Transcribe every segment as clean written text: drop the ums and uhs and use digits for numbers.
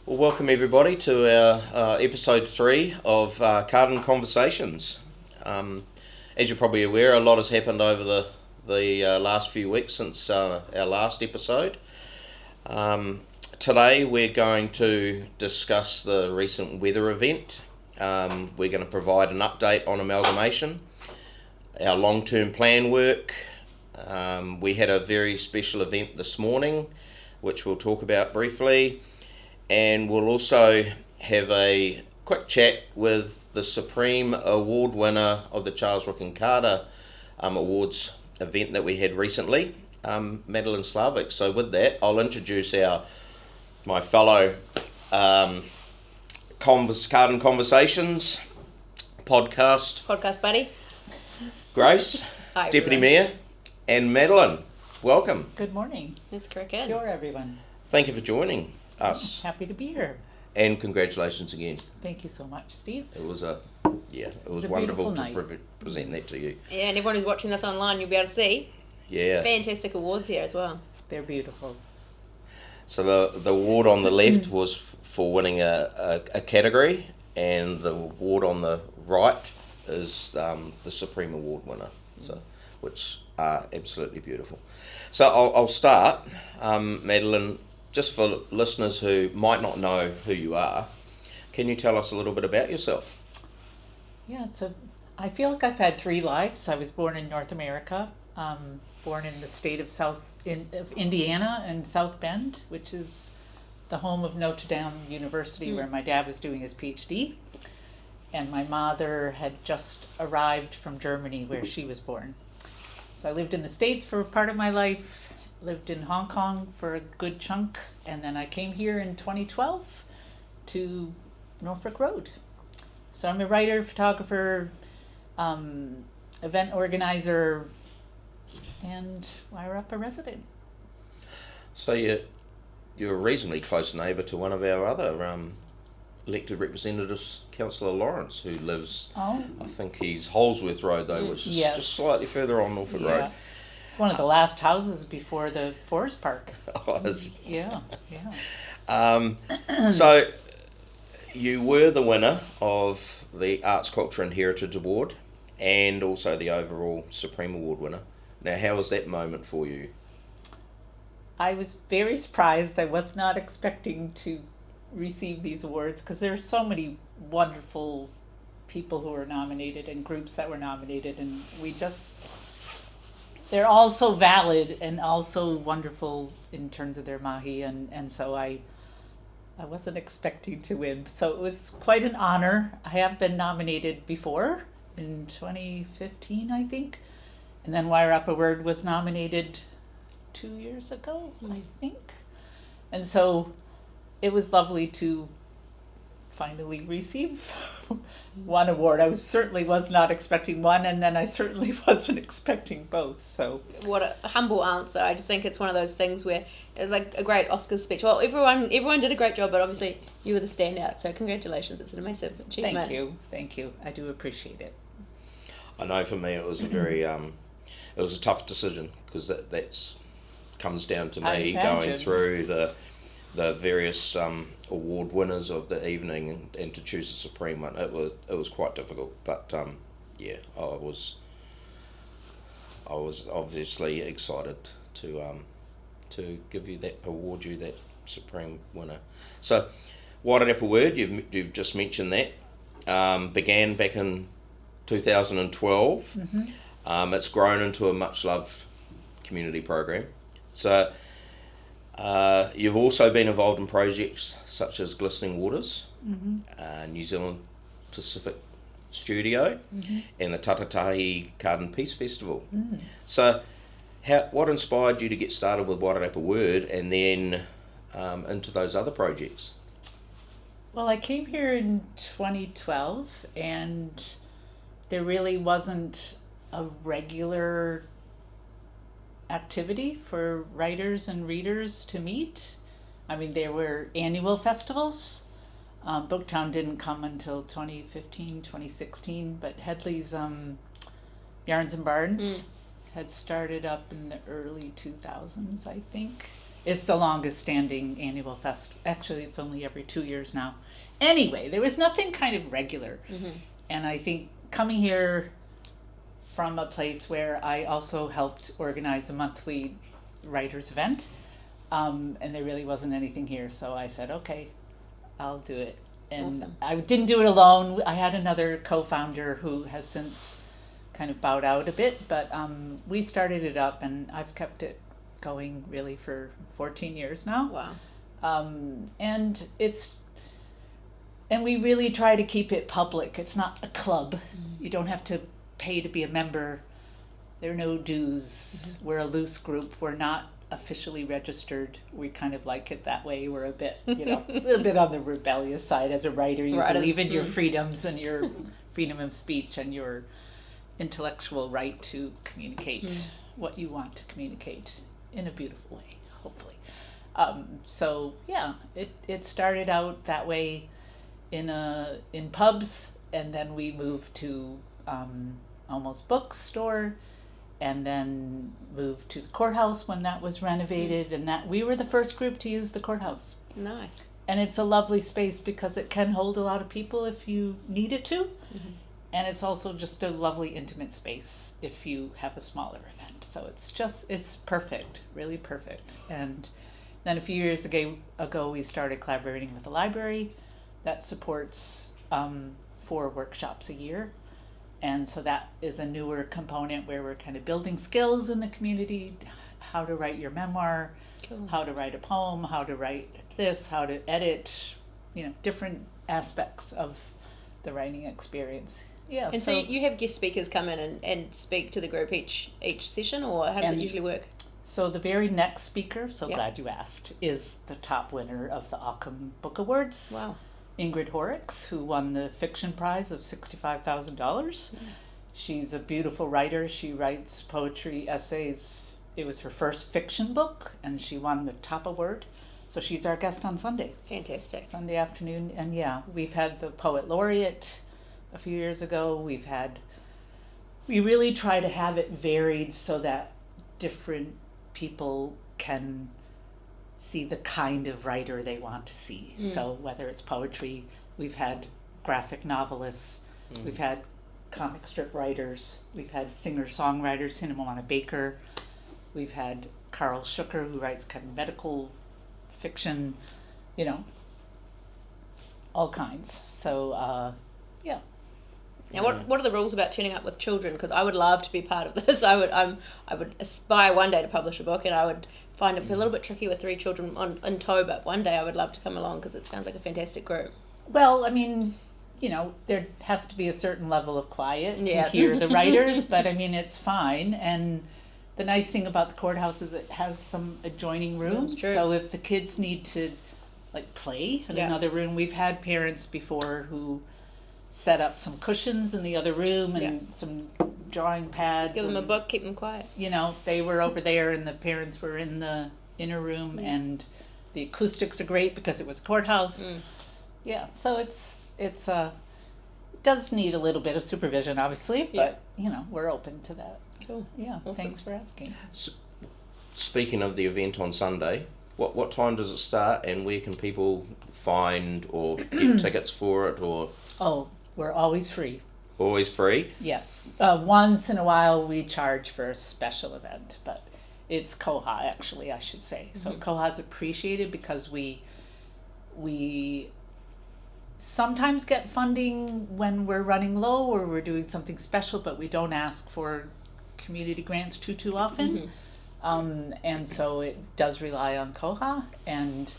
Well, welcome everybody to our episode 3 of Carterton Conversations. As you're probably aware, a lot has happened over the last few weeks since our last episode. Today we're going to discuss the recent weather event. We're going to provide an update on amalgamation, our long-term plan work. We had a very special event this morning, which we'll talk about briefly. And we'll also have a quick chat with the Supreme Award winner of the Charles Rook and Carter Awards event that we had recently, Madeleine Slavick. So with that, I'll introduce my fellow Carterton Conversations podcast buddy. Grace, Hi, Deputy everyone. Mayor, and Madeleine. Welcome. Good morning. It's cricket. Kia ora, everyone. Thank you for joining us. Happy to be here. And congratulations again. Thank you so much, Steve. It was a a wonderful to beautiful present that to you. Yeah, and everyone who's watching this online, you'll be able to see Yeah. fantastic awards here as well. They're beautiful. So the award on the left was for winning a category, and the award on the right is the Supreme Award winner. So, which are absolutely beautiful. So I'll start, Madeleine. Just for listeners who might not know who you are, can you tell us a little bit about yourself? Yeah, I feel like I've had 3 lives. I was born in North America, born in the state of Indiana and South Bend, which is the home of Notre Dame University, where my dad was doing his PhD. And my mother had just arrived from Germany, where she was born. So I lived in the States for part of my life, lived in Hong Kong for a good chunk, and then I came here in 2012 to Norfolk Road. So I'm a writer, photographer, event organizer, and Wairarapa resident. So you're a reasonably close neighbour to one of our other elected representatives, Councillor Lawrence, who lives, I think he's Holsworth Road though, which is just slightly further on Norfolk Road. It's one of the last houses before the forest park. Oh, is it? Yeah. So you were the winner of the Arts, Culture and Heritage Award and also the overall Supreme Award winner. Now, how was that moment for you? I was very surprised. I was not expecting to receive these awards because there are so many wonderful people who were nominated and groups that were nominated, and they're all so valid and also wonderful in terms of their mahi, and so I wasn't expecting to win. So it was quite an honor. I have been nominated before in 2015, I think. And then Wairarapa Word was nominated 2 years ago, I think. And so it was lovely to finally receive one award. I certainly was not expecting one, and then I certainly wasn't expecting both. So What a humble answer. I just think it's one of those things where it was like a great Oscars speech. Well, everyone did a great job, but obviously you were the standout. So congratulations. It's an amazing achievement. Thank you. I do appreciate it. I know for me it was a very it was a tough decision because that's comes down to me going through the various award winners of the evening and to choose a supreme one. It was quite difficult, but I was obviously excited to give you that supreme winner. So Wairarapa Word, you've just mentioned that, began back in 2012. It's grown into a much loved community program. So you've also been involved in projects such as Glistening Waters, New Zealand Pacific Studio, and the Tatatahi Garden Peace Festival. So what inspired you to get started with Wairarapa Word and then into those other projects? Well, I came here in 2012, and there really wasn't a regular activity for writers and readers to meet. I mean, there were annual festivals. Booktown didn't come until 2015, 2016, but Headley's Yarns and Barns had started up in the early 2000s, I think. It's the longest standing annual fest. Actually, it's only every 2 years now. Anyway, there was nothing kind of regular. And I think coming here from a place where I also helped organize a monthly writers event, and there really wasn't anything here, so I said, okay, I'll do it. And Awesome. I didn't do it alone. I had another co-founder who has since kind of bowed out a bit, but we started it up, and I've kept it going really for 14 years now. Wow. And we really try to keep it public. It's not a club. You don't have to pay to be a member. There are no dues. We're a loose group. We're not officially registered. We kind of like it that way. We're a bit, a little bit on the rebellious side as a writer. You believe in your freedoms and your freedom of speech and your intellectual right to communicate what you want to communicate in a beautiful way, hopefully. So yeah, it started out that way in pubs, and then we moved to Almost Bookstore, and then moved to the courthouse when that was renovated, and that we were the first group to use the courthouse. Nice. And it's a lovely space because it can hold a lot of people if you need it to. And it's also just a lovely intimate space if you have a smaller event. So it's perfect, really perfect. And then a few years ago we started collaborating with the library that supports 4 workshops a year. And so that is a newer component where we're kind of building skills in the community, how to write your memoir, how to write a poem, how to write this, how to edit, different aspects of the writing experience. Yeah. And so you have guest speakers come in and speak to the group each session, or how does it usually work? So the very next speaker, glad you asked, is the top winner of the Occam Book Awards. Wow. Ingrid Horrocks, who won the fiction prize of $65,000. She's a beautiful writer. She writes poetry, essays. It was her first fiction book, and she won the top award. So she's our guest on Sunday. Fantastic. Sunday afternoon. And yeah, we've had the poet laureate a few years ago. We really try to have it varied so that different people can see the kind of writer they want to see. So whether it's poetry, we've had graphic novelists, we've had comic strip writers, we've had singer-songwriters, Hinemoana Baker, we've had Carl Schucker, who writes kind of medical fiction, all kinds. So yeah. Now, what are the rules about turning up with children? Because I would love to be part of this. I would aspire one day to publish a book, and I would find it a little bit tricky with 3 children in tow, but one day I would love to come along because it sounds like a fantastic group. Well, I mean, there has to be a certain level of quiet to hear the writers, but I mean, it's fine. And the nice thing about the courthouse is it has some adjoining rooms, so if the kids need to play in another room, we've had parents before who set up some cushions in the other room and some drawing pads. Give them a book, keep them quiet. They were over there and the parents were in the inner room, and the acoustics are great because it was courthouse. Yeah, so it does need a little bit of supervision, obviously, but we're open to that. Cool. Yeah, Awesome. Thanks for asking. Speaking of the event on Sunday, what time does it start, and where can people find or get tickets for it? Or we're always free. Always free? Yes. Once in a while we charge for a special event, but it's Koha, actually, I should say. So Koha's appreciated because we sometimes get funding when we're running low or we're doing something special, but we don't ask for community grants too often. And so it does rely on Koha, and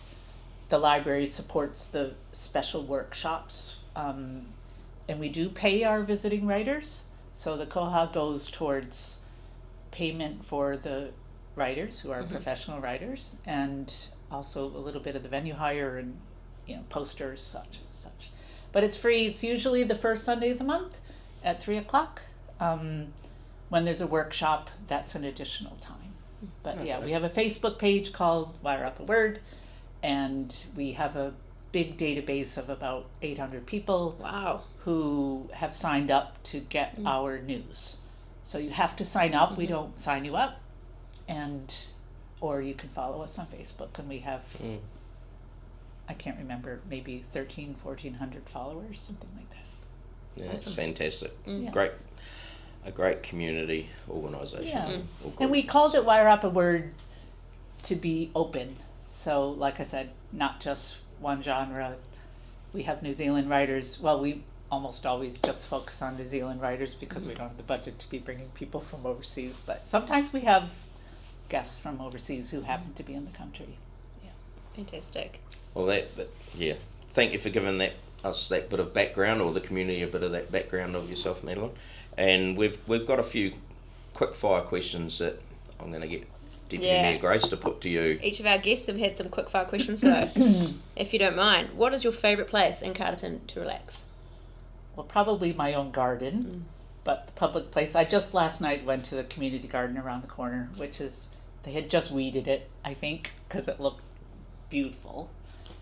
the library supports the special workshops. And we do pay our visiting writers, so the Koha goes towards payment for the writers who are professional writers, and also a little bit of the venue hire and posters, such. But it's free. It's usually the first Sunday of the month at 3:00. When there's a workshop, that's an additional time. But yeah, we have a Facebook page called Wairarapa Word, and we have a big database of about 800 people. Wow. Who have signed up to get our news. So you have to sign up. We don't sign you up. And or you can follow us on Facebook, and we have, I can't remember, maybe 1,400 followers, something like that. Yeah, it's fantastic. Yeah. A great community organisation. Yeah. All good. And we called it Wairarapa Word to be open. So, like I said, not just one genre. We have New Zealand writers. Well, we almost always just focus on New Zealand writers because we don't have the budget to be bringing people from overseas. But sometimes we have guests from overseas who happen to be in the country. Fantastic. Well, yeah. Thank you for giving us that bit of background, or the community a bit of that background of yourself, Madeleine. And we've got a few quick fire questions that I'm going to get Deputy Mayor Grace to put to you. Each of our guests have had some quick fire questions, so if you don't mind, what is your favourite place in Carterton to relax? Well, probably my own garden, but the public place. I just last night went to the community garden around the corner, which is, they had just weeded it, I think, because it looked beautiful.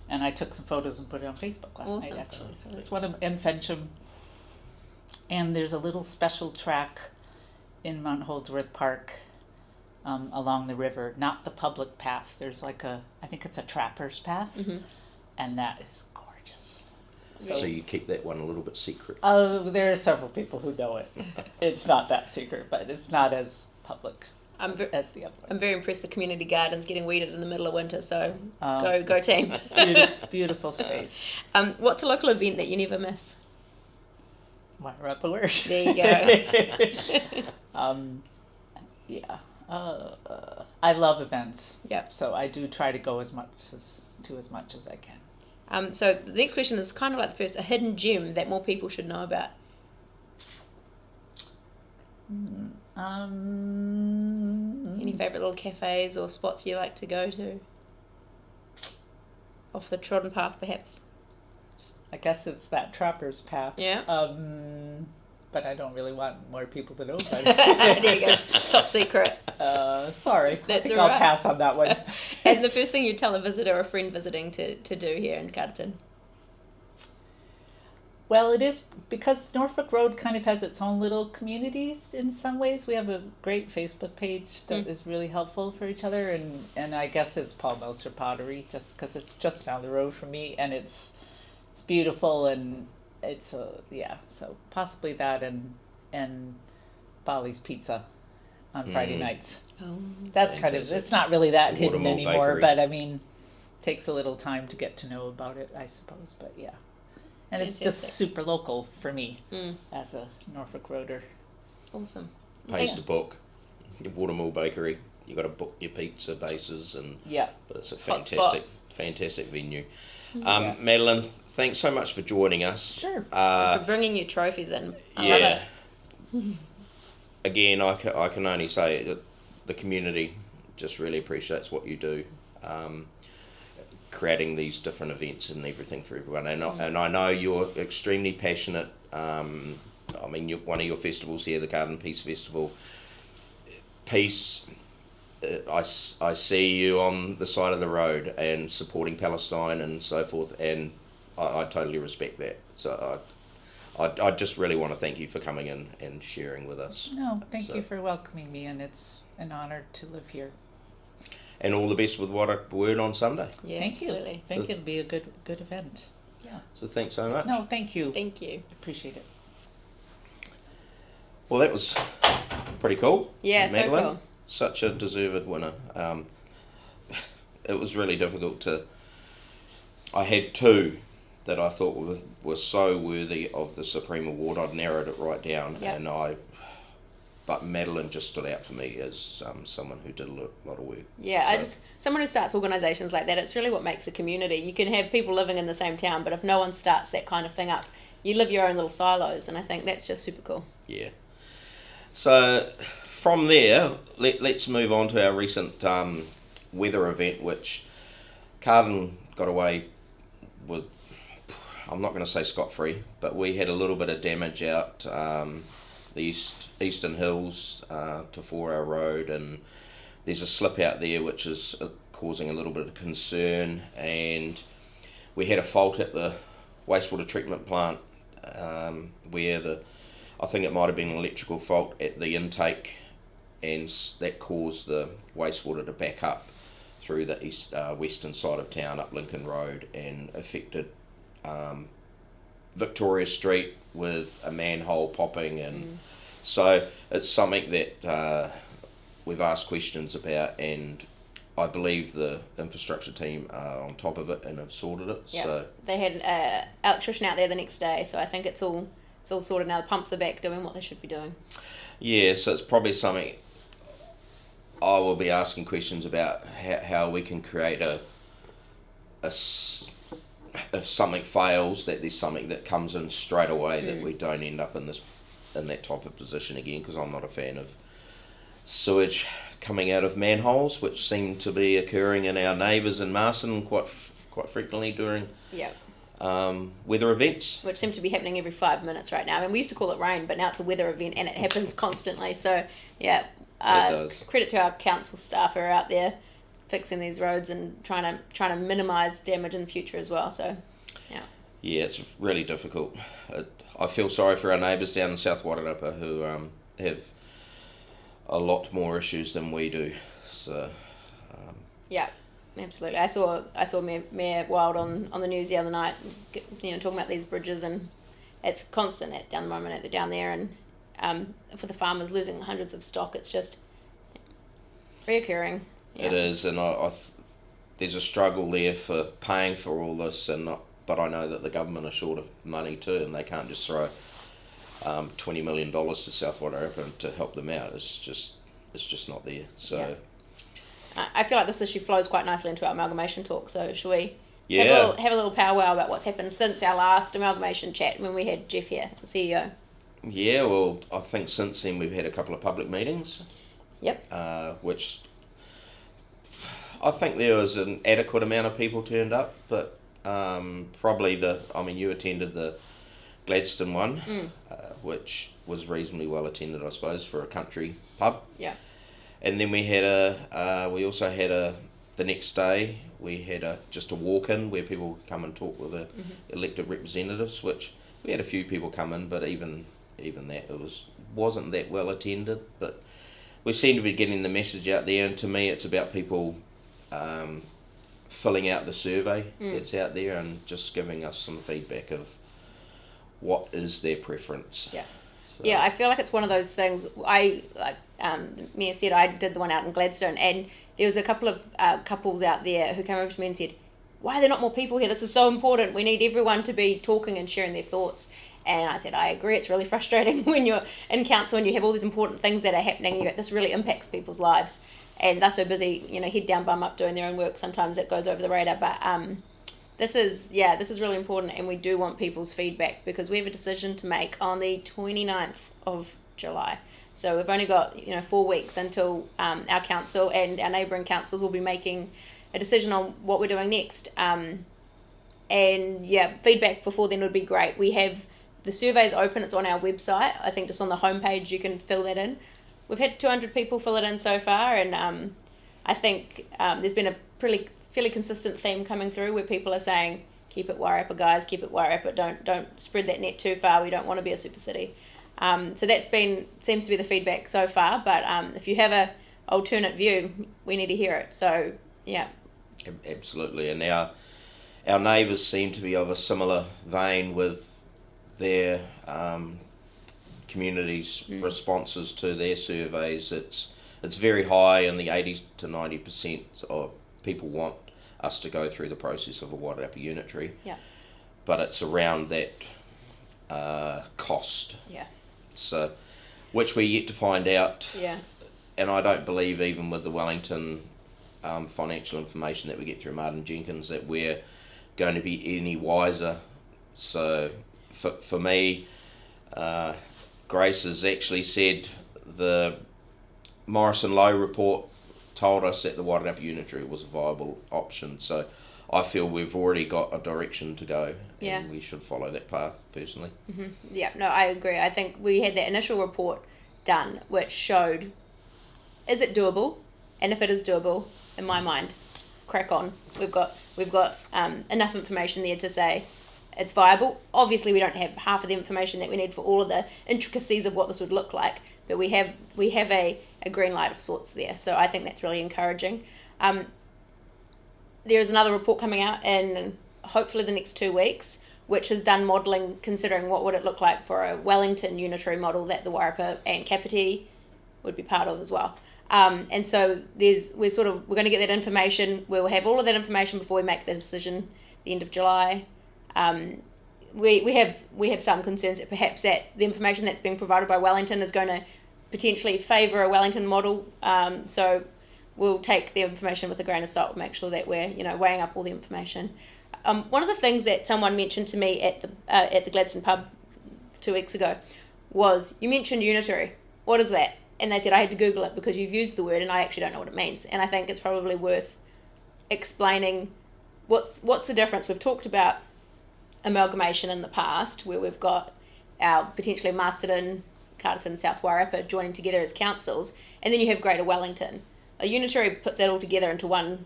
And I took some photos and put it on Facebook last night, actually. So it's one of in Fensham. And there's a little special track in Mount Holdsworth Park along the river, not the public path. There's like I think it's a trapper's path, and that is gorgeous. So you keep that one a little bit secret. There are several people who know it. It's not that secret, but it's not as public as the other one. I'm very impressed the community garden's getting weeded in the middle of winter, so go team. Beautiful space. What's a local event that you never miss? Wairarapa Word. There you go. I love events. Yep. So I do try to go as much as I can. So the next question is kind of like the first, a hidden gem that more people should know about. Any favourite little cafes or spots you like to go to? Off the trodden path, perhaps? I guess it's that trapper's path. Yeah. But I don't really want more people to know about it. There you go. Top secret. Sorry. I That's think all I'll right. pass on that one. And the first thing you'd tell a visitor or a friend visiting to do here in Carterton? Well, it is because Norfolk Road kind of has its own little communities in some ways. We have a great Facebook page that is really helpful for each other, and I guess it's Paul Meltzer Pottery, just because it's just down the road from me, and it's beautiful, and it's so possibly that and Bali's Pizza on Friday nights. Oh, that's kind of, it's not really that hidden Watermill anymore, Bakery. but I mean, takes a little time to get to know about it, I suppose, but yeah. And it's just super local for me as a Norfolk Roader. Awesome. Pays to book. Your Watermill Bakery, you got to book your pizza bases, but it's a fantastic venue. Madeleine, thanks so much for joining us. Sure. For bringing your trophies in. I love it. Again, I can only say that the community just really appreciates what you do. Creating these different events and everything for everyone, and I know you're extremely passionate. I mean, one of your festivals here, the Garden Peace Festival. Peace. I see you on the side of the road and supporting Palestine and so forth, and I totally respect that. So I just really want to thank you for coming in and sharing with us. No, thank you for welcoming me, and it's an honor to live here. And all the best with Wairarapa Word on Sunday. Yeah, Thank absolutely. you. Think it'll be a good event. Yeah. So thanks so much. No, thank you. Thank you. Appreciate it. Well, that was pretty cool. Yeah, Madeleine. so cool. Such a deserved winner. It was really difficult I had two that I thought were so worthy of the Supreme Award. I'd narrowed it right down, but Madeleine just stood out for me as someone who did a lot of work. Yeah, someone who starts organisations like that, it's really what makes a community. You can have people living in the same town, but if no one starts that kind of thing up, you live your own little silos, and I think that's just super cool. Yeah. So from there, let's move on to our recent weather event, which Carden got away with, I'm not going to say scot-free, but we had a little bit of damage out the Eastern Hills to 4 Hour Road, and there's a slip out there which is causing a little bit of concern, and we had a fault at the wastewater treatment plant where I think it might have been an electrical fault at the intake, and that caused the wastewater to back up through the western side of town up Lincoln Road and affected Victoria Street with a manhole popping, and so it's something that we've asked questions about, and I believe the infrastructure team are on top of it and have sorted it. Yeah. So they had an electrician out there the next day, so I think it's all sorted now. The pumps are back doing what they should be doing. yeah, so it's probably something I will be asking questions about, how we can create if something fails, that there's something that comes in straight away, that we don't end up in that type of position again, because I'm not a fan of sewage coming out of manholes, which seem to be occurring in our neighbours in Marsden quite frequently during weather events. Which seem to be happening every 5 minutes right now. I mean, we used to call it rain, but now it's a weather event and it happens constantly. So, yeah, It does. Credit to our council staff who are out there fixing these roads and trying to minimise damage in the future as well. So, yeah. Yeah, it's really difficult. I feel sorry for our neighbours down in South Wairarapa who have a lot more issues than we do. So, yeah, absolutely. I saw Mayor Wild on the news the other night, talking about these bridges, and it's constant down the moment they're down there, and for the farmers losing hundreds of stock, it's just reoccurring. Yeah. It is, and there's a struggle there for paying for all this, but I know that the government are short of money too, and they can't just throw $20 million to South Wairarapa to help them out. It's just not there. So I feel like this issue flows quite nicely into our amalgamation talk. So should we have a little powwow about what's happened since our last amalgamation chat when we had Jeff here, the CEO? Yeah, well, I think since then we've had a couple of public meetings. Yep. Which I think there was an adequate amount of people turned up, but probably you attended the Gladstone one, which was reasonably well attended, I suppose, for a country pub. Yeah. And then we had the next day we had just a walk-in where people could come and talk with the elected representatives, which we had a few people come in, but even that wasn't that well attended. But we seem to be getting the message out there, and to me it's about people filling out the survey that's out there and just giving us some feedback of what is their preference. Yeah. So. Yeah, I feel like it's one of those things. The Mayor said, I did the one out in Gladstone, and there was a couple of couples out there who came over to me and said, why are there not more people here? This is so important. We need everyone to be talking and sharing their thoughts. And I said, I agree. It's really frustrating when you're in council and you have all these important things that are happening. This really impacts people's lives. And they're so busy, head down, bum up, doing their own work. Sometimes it goes over the radar. But this is really important, and we do want people's feedback because we have a decision to make on the 29th of July. So we've only got 4 weeks until our council and our neighbouring councils will be making a decision on what we're doing next. And feedback before then would be great. We have the surveys open. It's on our website. I think just on the homepage you can fill that in. We've had 200 people fill it in so far, and I think there's been a fairly consistent theme coming through where people are saying, keep it Wairarapa, guys, keep it Wairarapa, don't spread that net too far, we don't want to be a super city. So that's seems to be the feedback so far, but if you have a alternate view, we need to hear it. So yeah. Absolutely, and our neighbours seem to be of a similar vein with their community's responses to their surveys. It's very high in the 80 to 90% of people want us to go through the process of a Wairarapa unitary. Yeah. But it's around that cost. Yeah. So, which we're yet to find out. Yeah. And I don't believe even with the Wellington financial information that we get through Martin Jenkins that we're going to be any wiser. So for me, Grace has actually said the Morrison Lowe report told us that the Wairarapa unitary was a viable option. So I feel we've already got a direction to go, and we should follow that path personally. Mm-hmm. Yeah, no, I agree. I think we had that initial report done which showed, is it doable? And if it is doable, in my mind, crack on. We've got enough information there to say it's viable. Obviously, we don't have half of the information that we need for all of the intricacies of what this would look like, but we have a green light of sorts there. So I think that's really encouraging. There is another report coming out in hopefully the next 2 weeks, which has done modelling considering what would it look like for a Wellington unitary model that the Wairarapa and Kapiti would be part of as well. And so we're going to get that information. We'll have all of that information before we make the decision the end of July. We have some concerns that perhaps that the information that's being provided by Wellington is going to potentially favour a Wellington model. So we'll take the information with a grain of salt, make sure that we're weighing up all the information. One of the things that someone mentioned to me at the Gladstone pub 2 weeks ago was, you mentioned unitary. What is that? And they said I had to Google it because you've used the word and I actually don't know what it means. And I think it's probably worth explaining what's the difference. We've talked about amalgamation in the past, where we've got our potentially Masterton, Carterton, South Wairarapa joining together as councils, and then you have Greater Wellington. A unitary puts that all together into one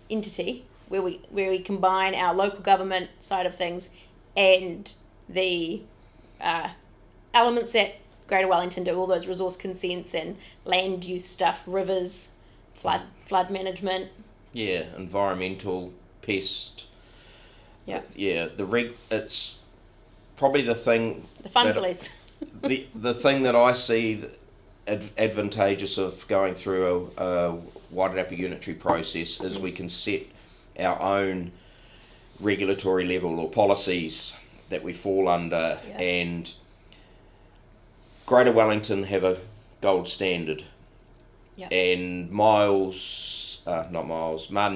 entity, where we combine our local government side of things and the elements that Greater Wellington do, all those resource consents and land use stuff, rivers, flood management. Yeah, environmental, pest. Yeah. Yeah, it's probably the thing. The fun police. the thing that I see advantageous of going through a Wairarapa unitary process is we can set our own regulatory level or policies that we fall under, and Greater Wellington have a gold standard, and Martin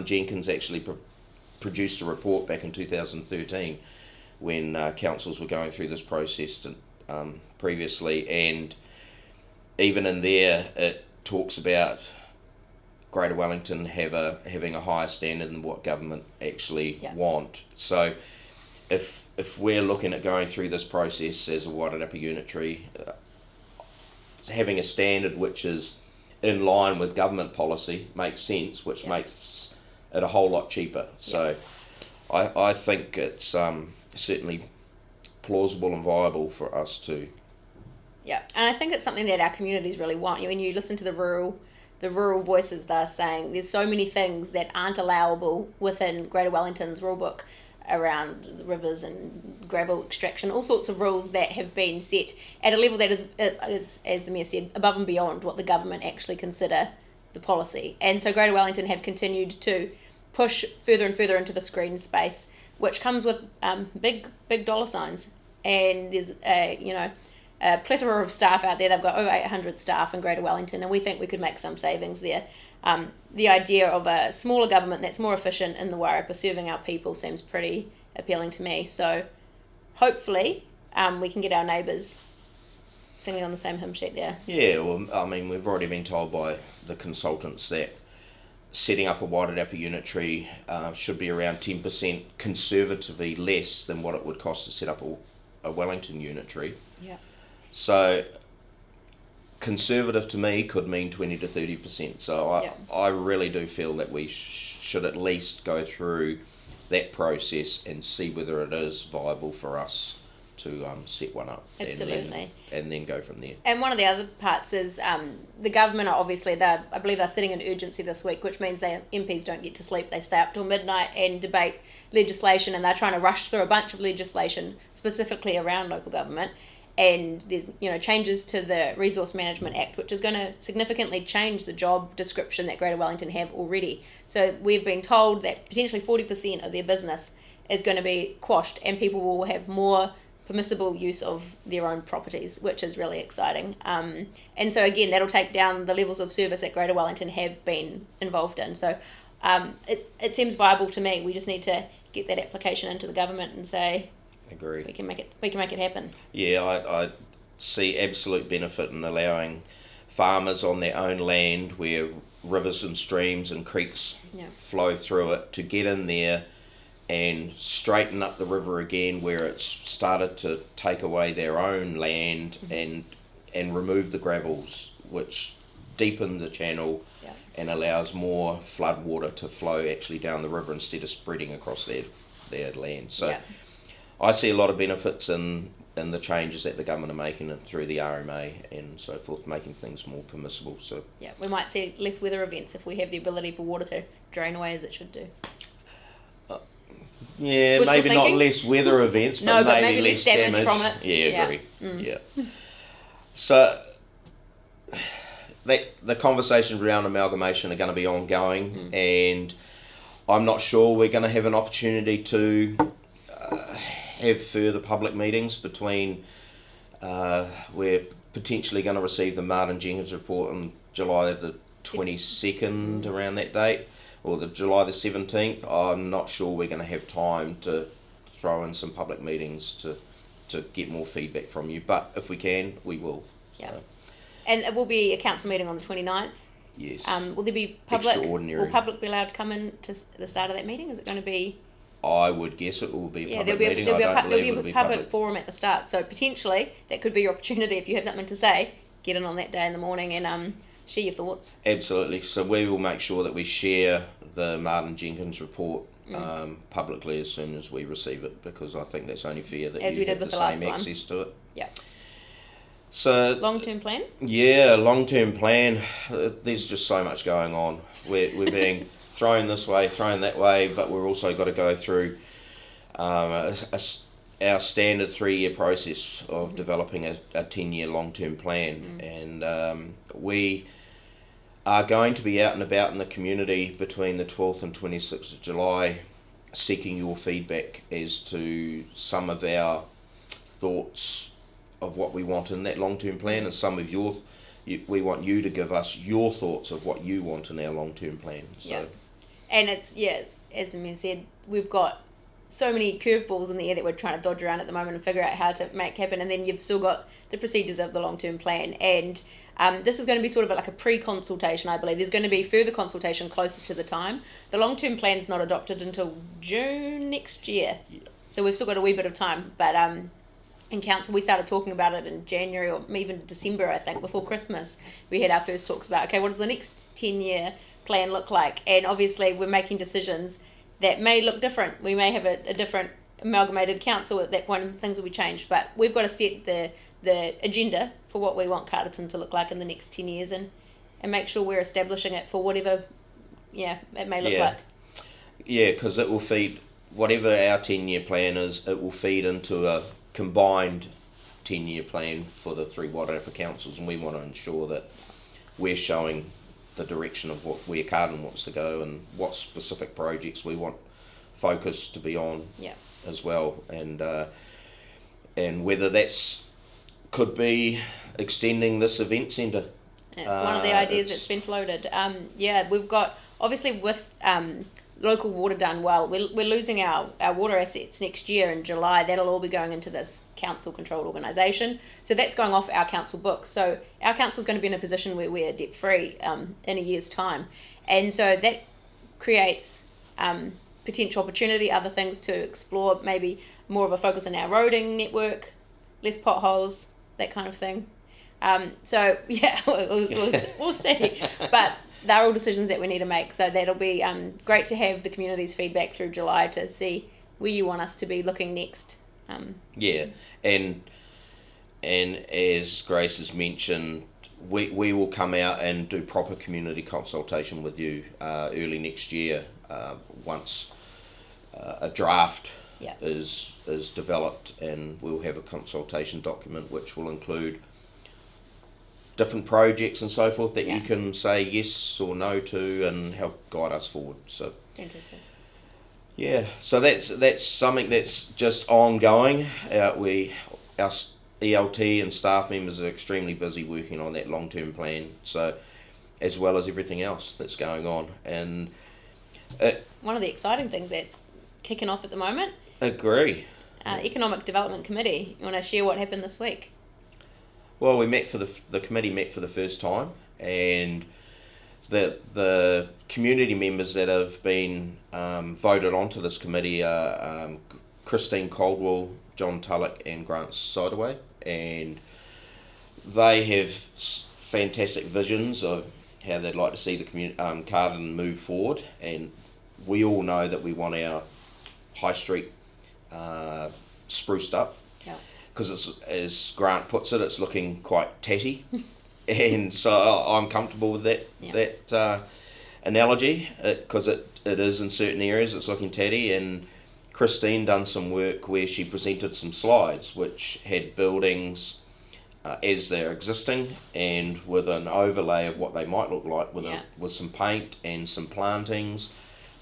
Jenkins actually produced a report back in 2013 when councils were going through this process previously, and even in there it talks about Greater Wellington having a higher standard than what government actually want. So if we're looking at going through this process as a Wairarapa unitary, having a standard which is in line with government policy makes sense, which makes it a whole lot cheaper. So I think it's certainly plausible and viable for us to. Yeah, and I think it's something that our communities really want. When you listen to the rural voices, they're saying there's so many things that aren't allowable within Greater Wellington's rule book around the rivers and gravel extraction, all sorts of rules that have been set at a level that is, as the Mayor said, above and beyond what the government actually consider the policy. And so Greater Wellington have continued to push further and further into this green space, which comes with big dollar signs. And there's a plethora of staff out there. They've got over 800 staff in Greater Wellington, and we think we could make some savings there. The idea of a smaller government that's more efficient in the Wairarapa serving our people seems pretty appealing to me. So hopefully we can get our neighbours singing on the same hymn sheet there. Yeah, well, I mean, we've already been told by the consultants that setting up a Wairarapa unitary should be around 10% conservatively less than what it would cost to set up a Wellington unitary. Yeah. So conservative to me could mean 20 to 30%. So I really do feel that we should at least go through that process and see whether it is viable for us to set one up. Absolutely. And then go from there. And one of the other parts is the government are obviously, I believe they're sitting in urgency this week, which means their MPs don't get to sleep. They stay up till midnight and debate legislation, and they're trying to rush through a bunch of legislation specifically around local government. And there's changes to the Resource Management Act, which is going to significantly change the job description that Greater Wellington have already. So we've been told that potentially 40% of their business is going to be quashed, and people will have more permissible use of their own properties, which is really exciting. And so again, that'll take down the levels of service that Greater Wellington have been involved in. So it seems viable to me. We just need to get that application into the government and say, agreed, we can make it happen. Yeah, I see absolute benefit in allowing farmers on their own land where rivers and streams and creeks flow through it to get in there and straighten up the river again where it's started to take away their own land and remove the gravels, which deepen the channel and allows more flood water to flow actually down the river instead of spreading across their land. So Yeah. I see a lot of benefits in the changes that the government are making through the RMA and so forth, making things more permissible. So Yeah, we might see less weather events if we have the ability for water to drain away as it should do. yeah, Wishful maybe thinking? not less weather events, but, No, but maybe maybe less damage damage from it. Yeah, Yeah. agree. Yeah. So the conversations around amalgamation are going to be ongoing, and I'm not sure we're going to have an opportunity to have further public meetings between. We're potentially going to receive the Martin Jenkins report on July the 22nd, around that date, or the July the 17th. I'm not sure we're going to have time to throw in some public meetings to get more feedback from you, but if we can, we will. Yeah. So, And it will be a council meeting on the 29th. yes. Will there be public? Extraordinary. Will public be allowed to come in to the start of that meeting? Is it going to be? I would guess it will be a Yeah, public there'll be meeting. I don't believe there'll it'll be be a public forum at the start. So potentially that could be your opportunity if you have something to say. Get in on that day in the morning and share your thoughts. Absolutely. So we will make sure that we share the Martin Jenkins report publicly as soon as we receive it, because I think that's only fair that As you we did have with the the last same one. access to it. Yeah. So Long-term plan. yeah, long-term plan. There's just so much going on. We're being thrown this way, thrown that way, but we're also got to go through our standard 3-year process of developing a 10-year long-term plan, and we are going to be out and about in the community between the 12th and 26th of July, seeking your feedback as to some of our thoughts of what we want in that long-term plan, and some of we want you to give us your thoughts of what you want in our long-term plan. So Yeah. And it's, as the mayor said, we've got so many curveballs in the air that we're trying to dodge around at the moment and figure out how to make happen. And then you've still got the procedures of the long-term plan. And this is going to be sort of like a pre-consultation, I believe. There's going to be further consultation closer to the time. The long-term plan's not adopted until June next year. Yeah. So we've still got a wee bit of time. But in council, we started talking about it in January or even December, I think, before Christmas. We had our first talks about, okay, what does the next 10-year plan look like? And obviously we're making decisions that may look different. We may have a different amalgamated council at that point, and things will be changed. But we've got to set the agenda for what we want Carterton to look like in the next 10 years, and make sure we're establishing it for whatever, it may look like. Yeah, because it will feed, whatever our 10-year plan is, it will feed into a combined 10-year plan for the 3 Wairarapa councils, and we want to ensure that we're showing the direction of where Carterton wants to go and what specific projects we want focus to be on as well, and whether could be extending this event centre. It's one of the ideas that's been floated. We've got, obviously with local water done well, we're losing our water assets next year in July. That'll all be going into this council controlled organisation. So that's going off our council books. So our council's going to be in a position where we're debt free in a year's time. And so that creates potential opportunity, other things to explore, maybe more of a focus on our roading network, less potholes, that kind of thing. We'll see. But they're all decisions that we need to make. So that'll be great to have the community's feedback through July to see where you want us to be looking next. And as Grace has mentioned, we will come out and do proper community consultation with you early next year once a draft is developed, and we'll have a consultation document which will include different projects and so forth that you can say yes or no to and help guide us forward. So fantastic. So that's something that's just ongoing. Our ELT and staff members are extremely busy working on that long-term plan, so as well as everything else that's going on. And one of the exciting things that's kicking off at the moment. Agree. Economic Development Committee. You want to share what happened this week? Well, we met the committee met for the first time, and the community members that have been voted onto this committee are Christine Caldwell, John Tullock and Grant Sidaway, and they have fantastic visions of how they'd like to see the Carterton move forward, and we all know that we want our High Street spruced up. Yeah. Because it's, as Grant puts it, it's looking quite tatty. And so I'm comfortable with that analogy, because it is in certain areas it's looking tatty. And Christine done some work where she presented some slides which had buildings as they're existing, and with an overlay of what they might look like with some paint and some plantings,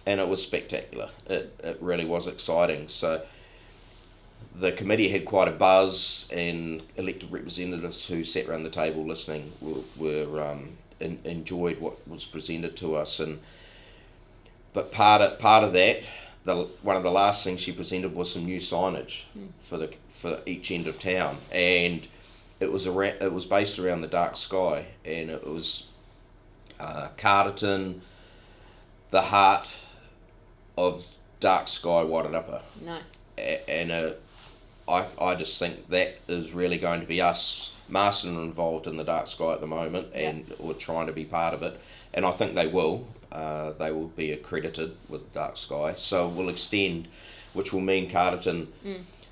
and it was spectacular. It really was exciting. So the committee had quite a buzz, and elected representatives who sat around the table listening were enjoyed what was presented to us. But part of that, one of the last things she presented was some new signage for each end of town, and it was based around the dark sky, and it was Carterton, the heart of dark sky Wairarapa. Nice. And I just think that is really going to be us. Marston are involved in the dark sky at the moment, and we're trying to be part of it, and I think they will. They will be accredited with dark sky, so we'll extend, which will mean Carterton.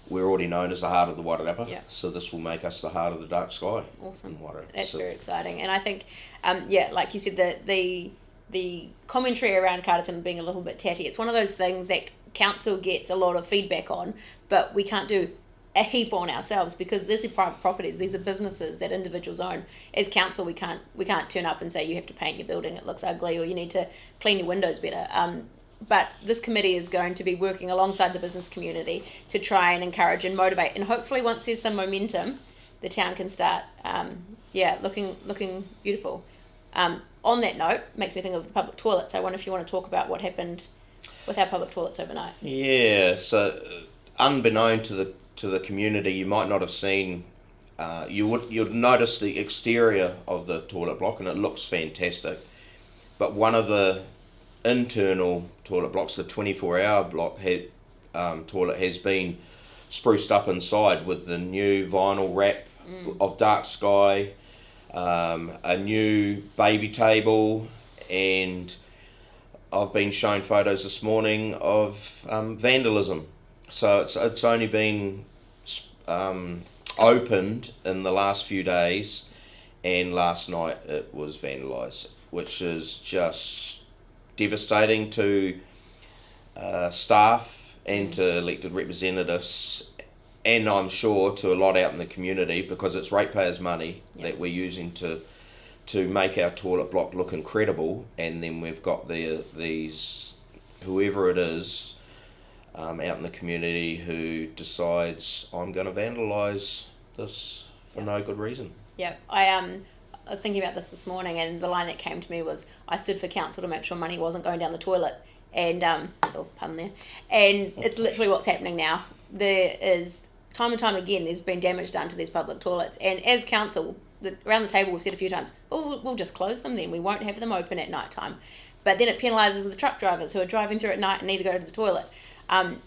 We're already known as the heart of the Wairarapa, so this will make us the heart of the dark sky. Awesome. Wairarapa. That's very exciting, and I think, like you said, the commentary around Carterton being a little bit tatty. It's one of those things that council gets a lot of feedback on, but we can't do a heap on ourselves, because these are private properties. These are businesses that individuals own. As council, we can't turn up and say you have to paint your building, it looks ugly, or you need to clean your windows better. But this committee is going to be working alongside the business community to try and encourage and motivate, and hopefully once there's some momentum, the town can start looking beautiful. On that note, makes me think of the public toilets. I wonder if you want to talk about what happened with our public toilets overnight. Yeah, so unbeknown to the community, you might not have seen. You'd notice the exterior of the toilet block, and it looks fantastic. But one of the internal toilet blocks, the 24-hour block toilet, has been spruced up inside with the new vinyl wrap of dark sky, a new baby table, and I've been shown photos this morning of vandalism. So it's only been opened in the last few days, and last night it was vandalised, which is just devastating to staff and to elected representatives, and I'm sure to a lot out in the community, because it's ratepayers' money that we're using to make our toilet block look incredible, and then we've got these whoever it is out in the community who decides, I'm going to vandalise this for no good reason. Yeah, I was thinking about this morning, and the line that came to me was, I stood for council to make sure money wasn't going down the toilet, and little pun there, and it's literally what's happening now. There is, time and time again, there's been damage done to these public toilets, and as council, around the table we've said a few times, we'll just close them then, we won't have them open at night time. But then it penalises the truck drivers who are driving through at night and need to go to the toilet.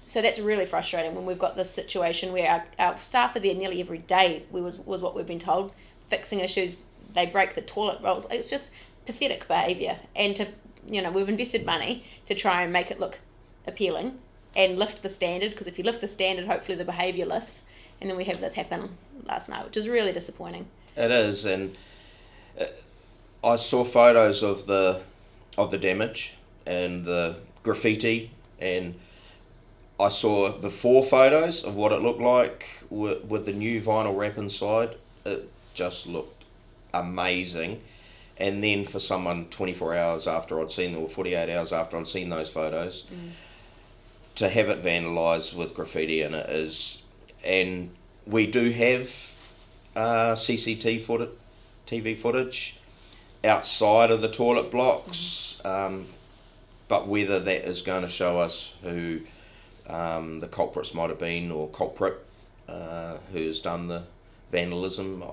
So that's really frustrating when we've got this situation where our staff are there nearly every day, was what we've been told, fixing issues. They break the toilet rolls. It's just pathetic behaviour. And we've invested money to try and make it look appealing and lift the standard, because if you lift the standard, hopefully the behaviour lifts. And then we have this happen last night, which is really disappointing. It is, and I saw photos of the damage and the graffiti, and I saw before photos of what it looked like with the new vinyl wrap inside. It just looked amazing. And then for someone 24 hours after I'd seen, or 48 hours after I'd seen those photos, to have it vandalised with graffiti in it is... And we do have CCTV footage outside of the toilet blocks, but whether that is going to show us who the culprits might have been, or culprit who's done the vandalism,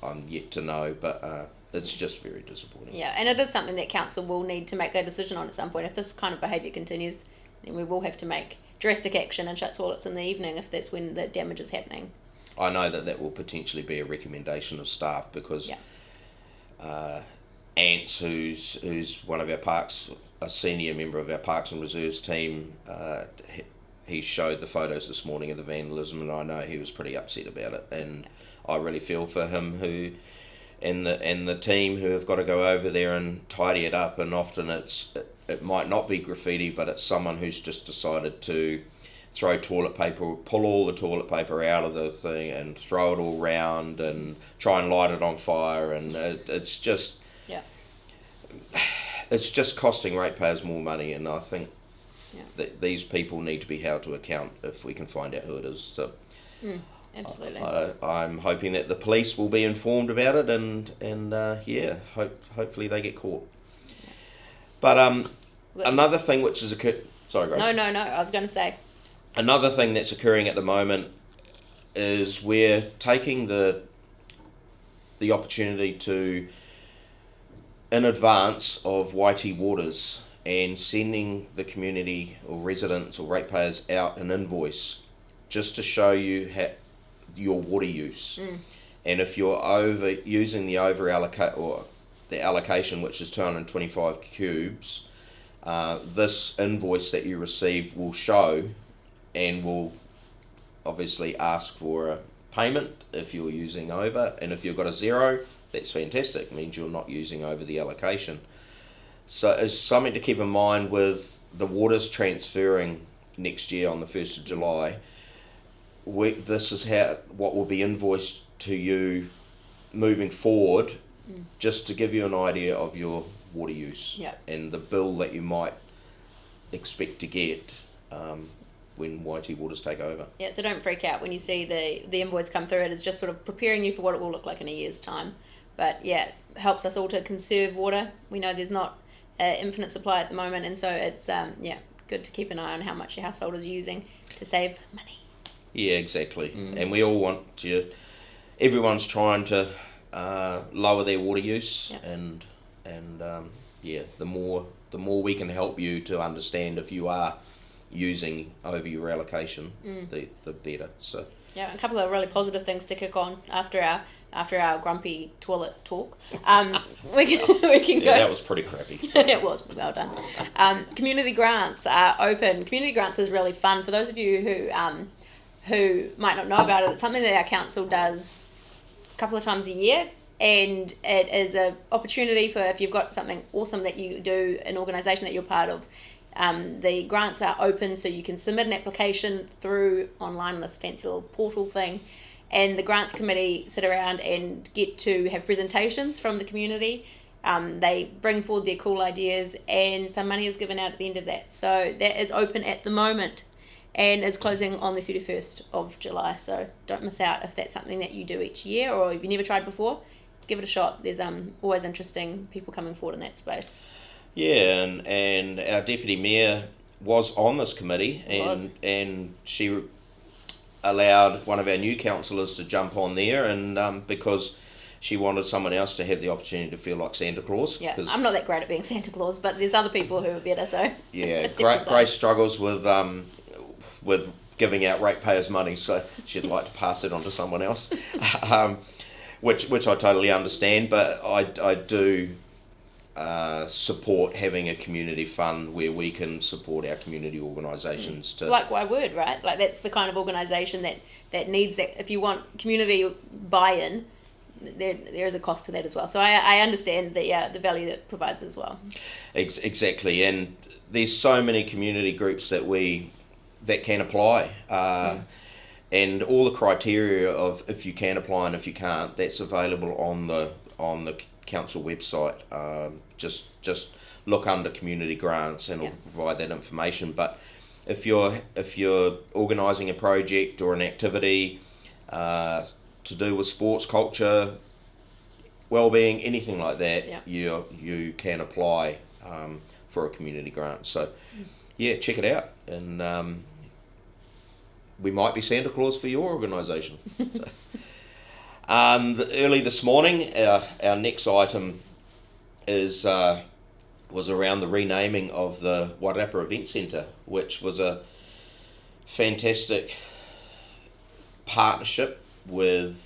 I'm yet to know, but it's just very disappointing. Yeah, and it is something that council will need to make a decision on at some point. If this kind of behaviour continues, then we will have to make drastic action and shut toilets in the evening if that's when the damage is happening. I know that will potentially be a recommendation of staff, because Ants, who's one of our parks, a senior member of our Parks and Reserves team, he showed the photos this morning of the vandalism, and I know he was pretty upset about it. And I really feel for him and the team who have got to go over there and tidy it up. And often it might not be graffiti, but it's someone who's just decided to throw toilet paper, pull all the toilet paper out of the thing and throw it all round and try and light it on fire. And it's just costing ratepayers more money. And I think that these people need to be held to account if we can find out who it is. So absolutely. I'm hoping that the police will be informed about it, and hopefully they get caught. But another thing which is sorry, Grace. No. I was going to say another thing that's occurring at the moment is we're taking the opportunity to, in advance of YT Waters, and sending the community or residents or ratepayers out an invoice just to show you your water use. And if you're using the allocation, which is 225 cubes, this invoice that you receive will show, and will obviously ask for a payment if you're using over, and if you've got a zero, that's fantastic, it means you're not using over the allocation. So it's something to keep in mind with the waters transferring next year on the 1st of July. This is what will be invoiced to you moving forward, just to give you an idea of your water use and the bill that you might expect to get when YT Waters take over. Yeah, so don't freak out when you see the invoice come through. It is just sort of preparing you for what it will look like in a year's time. But yeah, it helps us all to conserve water. We know there's not infinite supply at the moment, and so it's good to keep an eye on how much your household is using to save money. Yeah, exactly. And we all want to. Everyone's trying to lower their water use, and the more we can help you to understand if you are using over your allocation, the better. So yeah, a couple of really positive things to kick on after our grumpy toilet talk. We can go. That was pretty crappy. It was, well done. Community grants are open. Community grants is really fun. For those of you who might not know about it, it's something that our council does a couple of times a year, and it is an opportunity for, if you've got something awesome that you do, an organisation that you're part of, the grants are open, so you can submit an application through online on this fancy little portal thing, and the grants committee sit around and get to have presentations from the community. They bring forward their cool ideas, and some money is given out at the end of that. So that is open at the moment and is closing on the 31st of July. So don't miss out if that's something that you do each year, or if you've never tried before, give it a shot. There's always interesting people coming forward in that space. Yeah, and our deputy mayor was on this committee, and she allowed one of our new councillors to jump on there, and because she wanted someone else to have the opportunity to feel like Santa Claus. Yeah, I'm not that great at being Santa Claus, but there's other people who are better. So yeah, Grace struggles with giving out ratepayers money, so she'd like to pass it on to someone else, which I totally understand. But I do support having a community fund where we can support our community organisations to, like Wairarapa, right? Like that's the kind of organisation that needs that. If you want community buy-in, there is a cost to that as well. So I understand the value that it provides as well. Exactly, and there's so many community groups that can apply, and all the criteria of if you can apply and if you can't, that's available on the council website. Just look under community grants and it'll provide that information. But if you're organising a project or an activity to do with sports, culture, well-being, anything like that, you can apply for a community grant. So yeah, check it out, and we might be Santa Claus for your organisation. So, early this morning, our next item was around the renaming of the Wairarapa Event Centre, which was a fantastic partnership with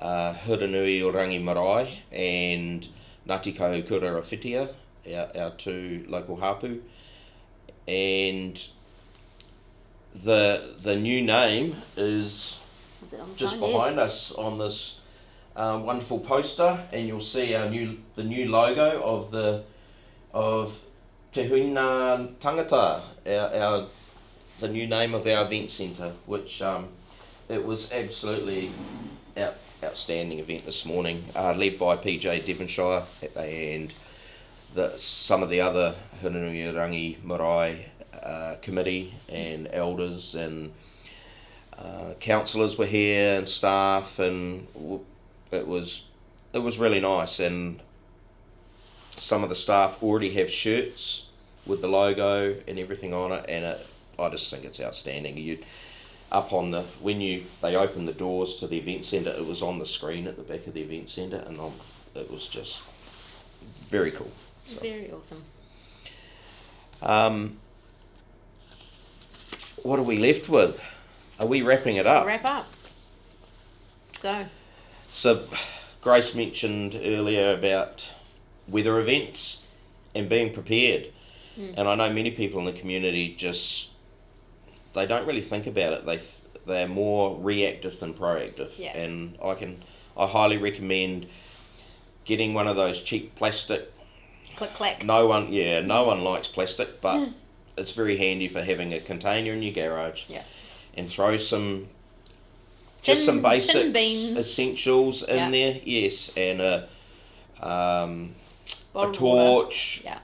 Huranui o Rangi Marae and Ngāti Kahukura Whitia, our two local hapu, and the new name is Is it on the just sign? behind us on this wonderful poster, and you'll see the new logo of Te Huina Tangata, the new name of our event centre, which it was absolutely outstanding event this morning, led by PJ Devonshire and some of the other Hirunuirangi Marae committee and elders and councillors were here and staff, and it was really nice. And some of the staff already have shirts with the logo and everything on it, and I just think it's outstanding. They opened the doors to the event centre, it was on the screen at the back of the event centre, and it was just very cool. So, very awesome. what are we left with? Are we wrapping it up? Wrap up. So Grace mentioned earlier about weather events and being prepared. And I know many people in the community they don't really think about it. They're more reactive than proactive. Yeah. And I highly recommend getting one of those cheap plastic. Click clack. No one likes plastic, but it's very handy for having a container in your garage. Yeah. And throw some Tin basic beans. essentials in there. Yes, and a Bottled torch. water.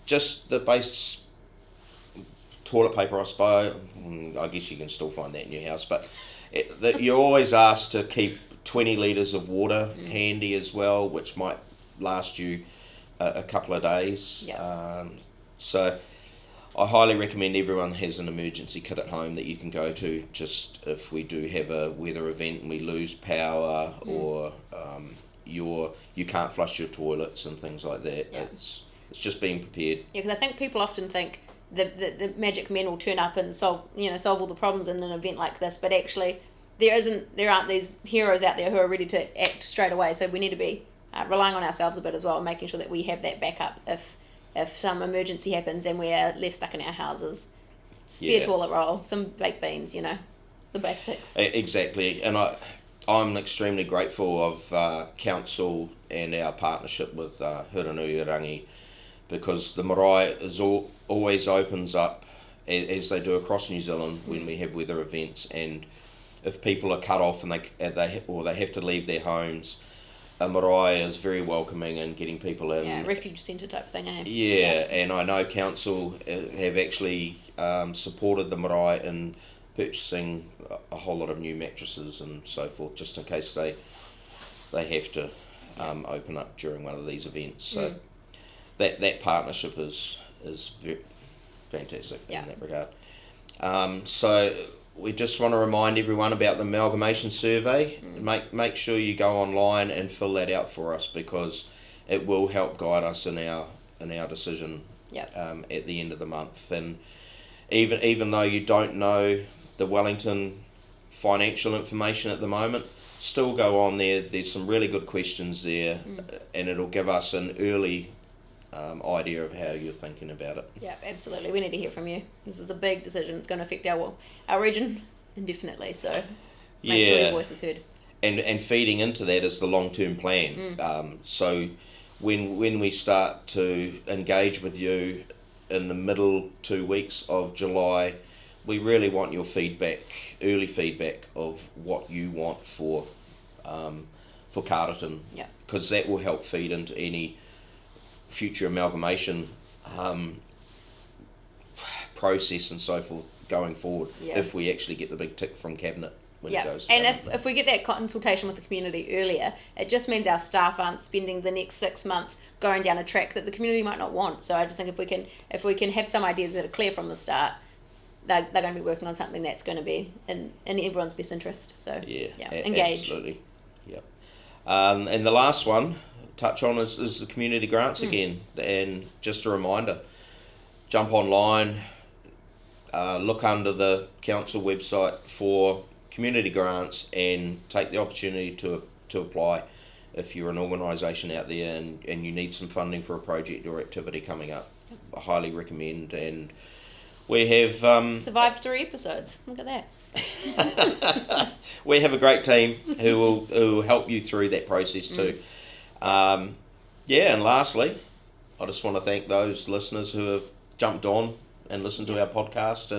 Just the base toilet paper, I suppose. I guess you can still find that in your house, but you're always asked to keep 20 litres of water handy as well, which might last you a couple of days. Yeah. So I highly recommend everyone has an emergency kit at home that you can go to just if we do have a weather event and we lose power or you can't flush your toilets and things like that. Yeah. It's just being prepared. Yeah, because I think people often think the magic men will turn up and solve all the problems in an event like this, but actually there aren't these heroes out there who are ready to act straight away. So we need to be relying on ourselves a bit as well, and making sure that we have that backup if some emergency happens and we are left stuck in our houses. Spare toilet roll, some baked beans, the basics. Exactly, and I'm extremely grateful of council and our partnership with Hirunuirangi, because the marae always opens up as they do across New Zealand when we have weather events, and if people are cut off and they have to leave their homes, a marae is very welcoming and getting people in. Yeah, refuge centre type thing, eh? Yeah, and I know council have actually supported the marae in purchasing a whole lot of new mattresses and so forth, just in case they have to open up during one of these events. So that partnership is very fantastic in that regard. So we just want to remind everyone about the amalgamation survey. Make sure you go online and fill that out for us, because it will help guide us in our decision at the end of the month. And even though you don't know the Wellington financial information at the moment, still go on there. There's some really good questions there, and it'll give us an early idea of how you're thinking about it. Yeah, absolutely. We need to hear from you. This is a big decision. It's going to affect our region indefinitely. So make sure your voice is heard. And feeding into that is the long-term plan. So when we start to engage with you in the middle 2 weeks of July, we really want your feedback, early feedback of what you want for Carterton, because that will help feed into any future amalgamation process and so forth going forward, if we actually get the big tick from Cabinet when it goes. And if we get that consultation with the community earlier, it just means our staff aren't spending the next 6 months going down a track that the community might not want. So I just think if we can have some ideas that are clear from the start, they're going to be working on something that's going to be in everyone's best interest. So engage. Absolutely. And the last one touch on is the community grants again, and just a reminder, jump online, look under the council website for community grants and take the opportunity to apply if you're an organisation out there and you need some funding for a project or activity coming up. I highly recommend, and We have Survived 3 episodes. Look at that. we have a great team who will help you through that process too. Yeah, and lastly, I just want to thank those listeners who have jumped on and listened to our podcast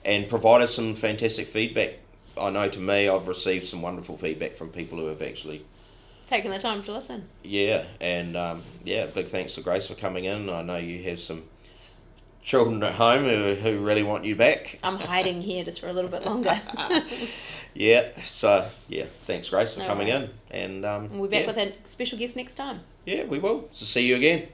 and provided some fantastic feedback. I know to me, I've received some wonderful feedback from people who have actually Taking the time to listen. Yeah, and big thanks to Grace for coming in. I know you have some children at home who really want you back. I'm hiding here just for a little bit longer. Yeah, so thanks Grace for No coming worries. in. And We'll be back with a special guest next time. Yeah, we will. So see you again.